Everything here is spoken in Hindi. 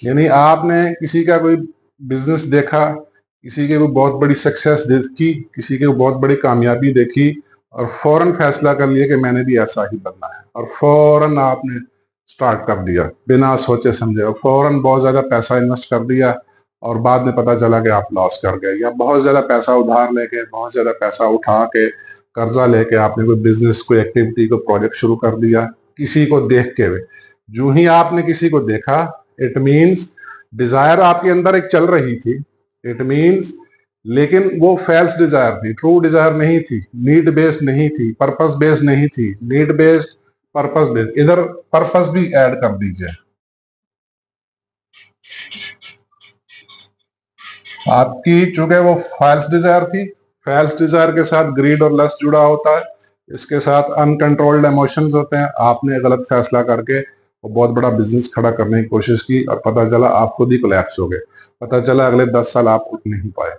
यानी आपने किसी का कोई बिजनेस देखा, किसी के कोई बहुत बड़ी सक्सेस देखी, किसी के बहुत बड़ी कामयाबी देखी और फौरन फैसला कर लिया कि मैंने भी ऐसा ही बनना है, और फौरन आपने स्टार्ट कर दिया बिना सोचे समझे, और फौरन बहुत ज्यादा पैसा इन्वेस्ट कर दिया और बाद में पता चला कि आप लॉस कर गए, या बहुत ज्यादा पैसा उधार लेके, बहुत ज्यादा पैसा उठा के, कर्जा लेके आपने कोई बिजनेस, कोई एक्टिविटी, कोई प्रोजेक्ट शुरू कर दिया किसी को देख के हुए। जो ही आपने किसी को देखा, इट मीन्स डिजायर आपके अंदर एक चल रही थी, इट मीन्स, लेकिन वो फेल्स डिजायर थी, ट्रू डिजायर नहीं थी, नीड बेस्ड नहीं थी, पर्पस बेस्ड नहीं थी, नीड बेस्ड, पर्पस बेस्ड। इधर पर्पस भी ऐड कर दीजिए। आपकी चूंकि वो फॉल्स डिजायर थी, फॉल्स डिजायर के साथ ग्रीड और लस्ट जुड़ा होता है, इसके साथ अनकंट्रोल्ड इमोशंस होते हैं। आपने गलत फैसला करके वो बहुत बड़ा बिजनेस खड़ा करने की कोशिश की और पता चला आप खुद ही कोलैप्स हो गए, पता चला अगले 10 साल आप उठ नहीं पाए।